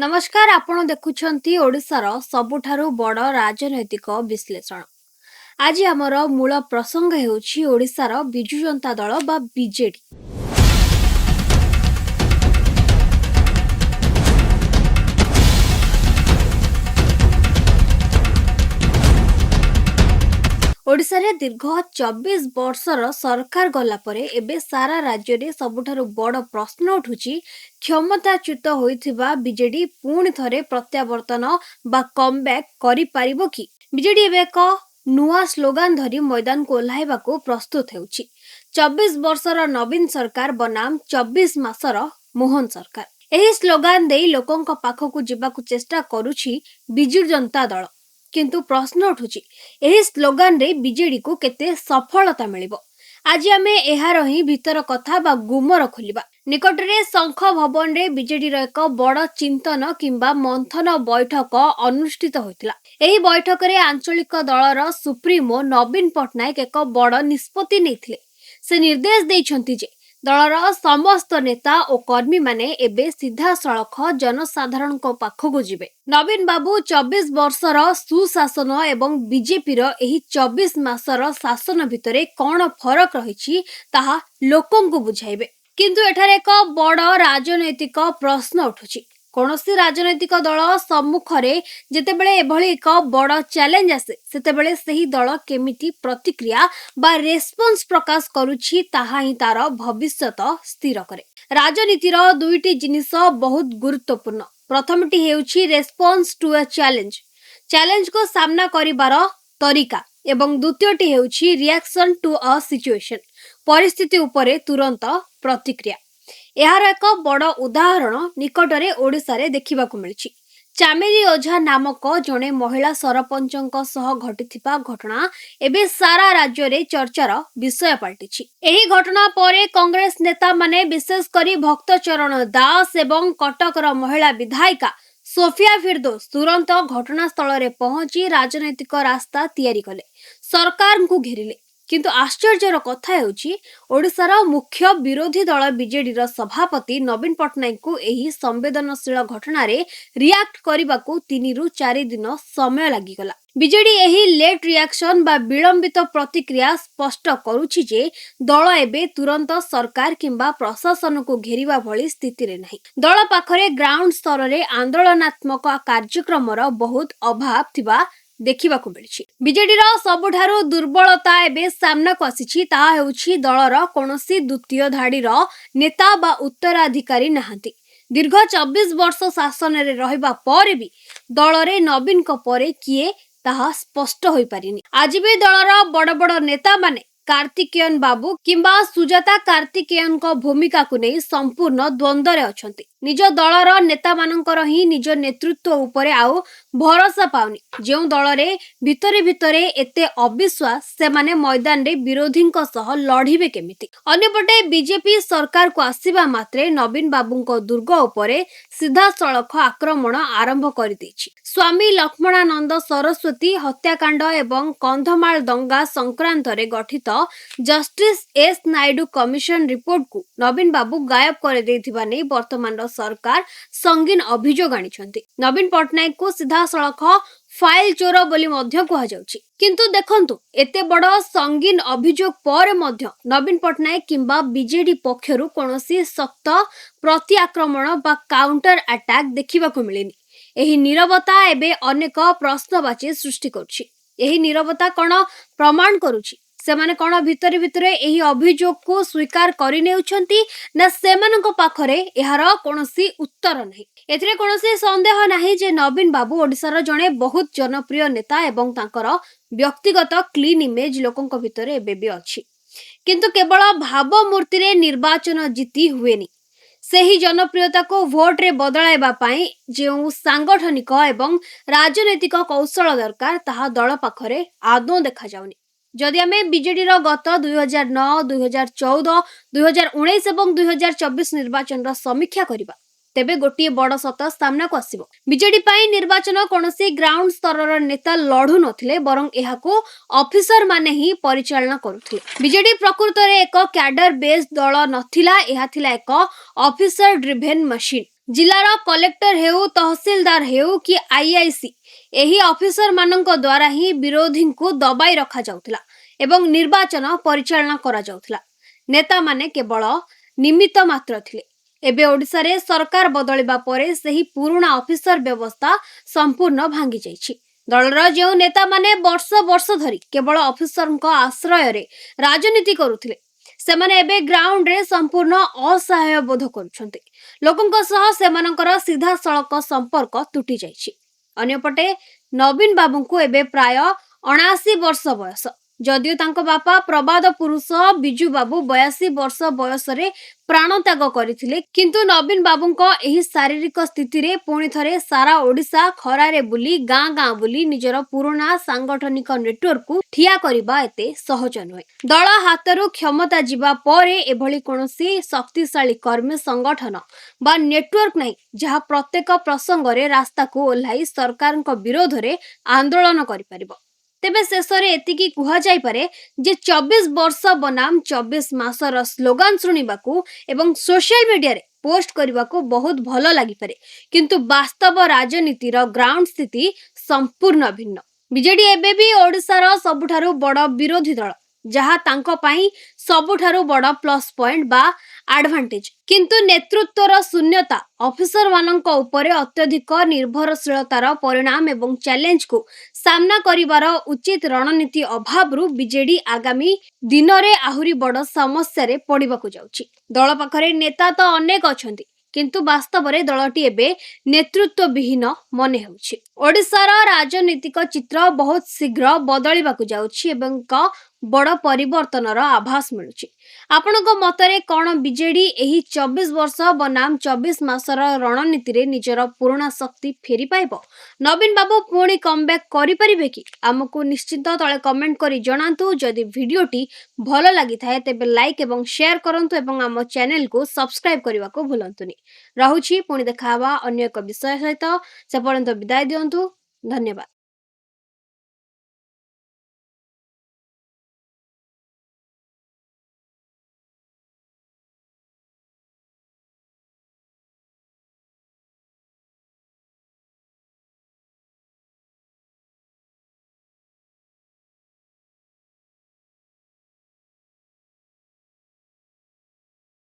नमस्कार आपण देखुछंती ओडिशार सबुठारु बड़ राजनैतिक विश्लेषण। आज आमर मूल प्रसंग हेउछि ओडिशार बिजु जनता दल बा बीजेडी। ओडिशारे दीर्घ 24 वर्षर सरकार गला परे एबे सारा राज्य रे सबुठारु बड़ प्रश्न उठुछि क्षमताच्युत होइथिबा बीजेडी पुणी थरे प्रत्यावर्तन बा कमबैक करि पारिबो कि। बीजेडी एबे एक नुआ स्लोगान धरी मैदान को ओह्लाइबाकू प्रस्तुत हेउछि। 24 वर्षर नवीन सरकार बनाम 24 मासर मोहन सरकार। एही स्लोगान देई लोकंक पाखकू जिबाकू चेष्टा करुछि बिजु जनता दल। किंतु प्रश्न उठुछि एही स्लोगान रे बीजेडी को केते सफलता मिलिबो। आज आमे एहार ही भीतर कथा बा गुमर खोलिबा। निकटरे शंख भवन रे बीजेडी रो एक बड़ चिंतन किंबा मंथन बैठक अनुष्ठित होइतिला। एही बैठक रे आंचलिक दलर सुप्रीमो नवीन पटनायक एक बड़ निष्पत्ति नेथिले। से निर्देश दैछंती जे दलर समस्त नेता और कर्मी माने एबे सीधा सड़क जनसाधारण को पाखकू जिबे। नवीन बाबू 24 वर्षर सुशासन एवं बीजेपी रो एही 24 मासर शासन भितरे कौन फरक रहिछि ताहा लोकंकु बुझाइबे। किंतु एठारे एक बड़ राजनैतिक प्रश्न उठुछि। कौनसी राजनैतिक दल सम्मुखरे जेतेबेले एभली एक बड़ चैलेंज आसे सेतेबेले सेही दल केमिति प्रतिक्रिया बा रेस्पॉन्स प्रकाश करुछि ताहा ही तार भविष्यत स्थिर करे। राजनीतिर दुईटी जिनिस बहुत गुरुत्वपूर्ण। प्रथमटी हेउछि रेस्पॉन्स टू अ चैलेंज को सामना करिबार तरीका एवं द्वितीयटी हेउछि रिएक्शन टू अ सिचुएशन परिस्थिति उपरे तुरंत प्रतिक्रिया। यार एक बड़ उदाहरण निकटरे ओडिशा रे देखिबाकू मिलिछि। चामेली ओझा नामक जणे महिला सरपंचक सह घटिथिबा घटना एबे सारा राज्य रे चर्चार विषय पलटिछि। एही घटना परे कांग्रेस नेता माने विशेष करी भक्तचरण दास एवं कटकर महिला विधायिका सोफिया फिरदौस तुरंत घटनास्थल रे पहुंची राजनैतिक रास्ता तैयारी कले, सरकार को घेरिले। किंतु आश्चर्यर कथा हेउछि ओडिशार मुख्य विरोधी दल बीजेडी रो सभापति नवीन पटनायक को एही संवेदनशील घटना रे रिएक्ट करिबाकू 3 रु 4 दिन समय लागिगला। बीजेडी एही लेट रिएक्शन बा विलंबित प्रतिक्रिया स्पष्ट करुछि जे दल एबे तुरंत सरकार किंबा प्रशासन को घेरिबा भली स्थिति रे नाही। दल पाखरे ग्राउंड स्तर रे आंदोलनात्मक कार्यक्रमर बहुत अभाव थिबा देखिबाकू मिलिछि। बीजेडी रो सबुठारु दुर्बलता एबे सामना को आसीछि ताहा हेउछि दलर कोनोसी द्वितीय धाड़ी रो नेता बा उत्तराधिकारी नाहंती। दीर्घ 24 वर्ष शासन रे रहिबा परे भी दल रे नवीन को परे किए ताहा स्पष्ट होई पारिनी। आज भी दलर बड़ बड़ नेता माने कार्तिकेयन बाबू किंबा सुजाता कार्तिकेयन को भूमिका को नहीं संपूर्ण द्वंद्व रे अछंती। निज दलर नेता मानकर ही निज नेतृत्व उपरे आउ भरोसा पाउनी। जेउ दल रे भितरे भितरे एते अविश्वास से माने मैदान रे विरोधी सह लड़िबे केमिति। अन्यपटे बीजेपी सरकार को आसीबा मात्रे नवीन बाबू को दुर्ग उपरे सीधा सड़क आक्रमण आरंभ कर दैछि। स्वामी लक्ष्मणानंद सरस्वती हत्याकांड एवं कंधमाल दंगा संक्रांत रे गठित justice S Naidu commission report को नवीन बाबू गायब कर देथिबा नै वर्तमान सरकार संगीन अभियोग आनिछंती। नवीन पटनायक को सीधा सड़क फाइल चोर बोली मध्य कहा जाउछि। किंतु देखंतु एते बड़ संगीन अभियोग पर मध्य नवीन पटनायक किंबा बीजेडी पक्षरु कोनोसी सख्त प्रति आक्रमण बा काउंटर अटैक देखिबाकू मिलेनी। एही नीरवता एबे अनेक प्रश्नवाची सृष्टि करुछि। एही नीरवता कोन प्रमाण करुछि सेमाने कोन भितरे भितरे एही अभियोग को स्वीकार करि नेउछंती ना सेमानक पाखरे एहार कोनोसी उत्तर नाही। एथिरे कोनोसी संदेह नाही जे नवीन बाबू ओडिसार जणे बहुत जनप्रिय नेता एवं तांकर व्यक्तिगत क्लीन इमेज लोकंक भितरे एबे भी अछि। किंतु केवल भावमूर्ति रे निर्वाचन जीती हुएनी। सेही जनप्रियता को भोट रे बदलाइबा पाई जेउ सांगठनिक एवं राजनैतिक कौशल दरकार ताहा दल पाखरे आदौ देखा जाउनी। जदि आमे बीजेडी रो गत 2009, 2014, 2019 एवं 2024 निर्वाचन रो समीक्षा करिबा तेबे गोटिए बड़ सत सामना को आसीबो। बीजेडी पाई निर्वाचन कोनोसी ग्राउंड स्तरर नेता लढु नथिले बरं एहाको ऑफिसर माने ही परिचालना करुथिले। बीजेडी प्रकृत रे एक कैडर बेस्ड दल नथिला, एहा थिला एक ऑफिसर ड्रिवेन मशीन। जिलार कलेक्टर हेउ तहसीलदार हेउ कि आईआईसी एही ऑफिसर मानक द्वारा ही विरोधी को दबाई रखा जाउथला एवं निर्वाचन परिचालना करा जाउथला। नेता माने केवल निमित्त मात्र थिले। एबे ओडिसा रे सरकार बदलिबा परे सेही पुराना ऑफिसर व्यवस्था संपूर्ण भांगी जाइछि। दलर जो नेता माने वर्ष वर्ष धरी केवल ऑफिसर आश्रय रे राजनीति करुथिले सेमाने एबे ग्राउंड रे संपूर्ण असहाय बोध करुछन्ते। लोकंक सह सेमानकर सीधा सड़क संपर्क तुटी जाइछि। अन्यपटे नवीन बाबू को एबे प्राय 79 वर्ष बयस। जदियो तांको बापा प्रबाद पुरुष बिजू बाबू 82 वर्ष बयस रे प्राण त्याग करथिले, किंतु नवीन बाबूंको एही शारीरिक स्थिति रे पुणी थरे सारा ओडिसा खरारे बुली गाँ गाँ बुली निजर पुराना सांगठनिक नेटवर्क को ठिया करिबा एते सहज नुहे। दल हातरू क्षमता जिबा परे एभली कोनोसी शक्तिशाली कर्मी संगठन बा नेटवर्क नहीं जहा प्रत्येक प्रसंग रे रास्ता को ओल्हाई सरकार विरोध रे आंदोलन करि परिबो। तेबे शेषरे एतिकी कुहा जाई पारे जे 24 वर्ष बनाम 24 मासर स्लोगान सुनिबाकू एवं सोशल मीडिया रे पोस्ट करबाकू बहुत भल लागि पारे, किंतु वास्तव राजनीति रो ग्राउंड स्थिति संपूर्ण भिन्न। बीजेडी एबे भी ओडिसार सबुठारु बड़ विरोधी दल, जहा तांको पाई सबुठारु बड़ प्लस पॉइंट बा एडवांटेज, किंतु नेतृत्वर शून्यता ऑफिसर मानक उपरे अत्यधिक निर्भरशीलतार परिणाम एवं चैलेंज को सामना करिवार उचित रणनीति अभावरु बीजेडी आगामी दिन रे आहुरी बड़ समस्या रे पड़िबाकू जाउछि। दल पाखरे नेता तो अनेक अछंती, किंतु वास्तव रे दलटी एबे नेतृत्व विहीन मने हेउछि। ओडिसार राजनीतिक चित्र बहुत शीघ्र बदलिबाकू जाउछि एवं बड़ परिवर्तनर आभास मिलुछि। आपणको मतरे कोन बीजेडी एही 24 वर्ष बनाम 24 मासर रणनीति रे निजर पुराना शक्ति फेरी पाइबो? नवीन बाबू पुणी कमबैक करि परिबे कि? हमकु निश्चित तळे कमेंट करी जणांतु। जदि वीडियोटी भलो लागि थाए तेबे लाइक एवं शेयर करंतु एवं हम चैनल को सब्सक्राइब करबा को भूलंतुनी। रहुछि पुणी देखावा अन्य एक विषय सहित। से पर्यंत विदाय दियंतु। धन्यवाद।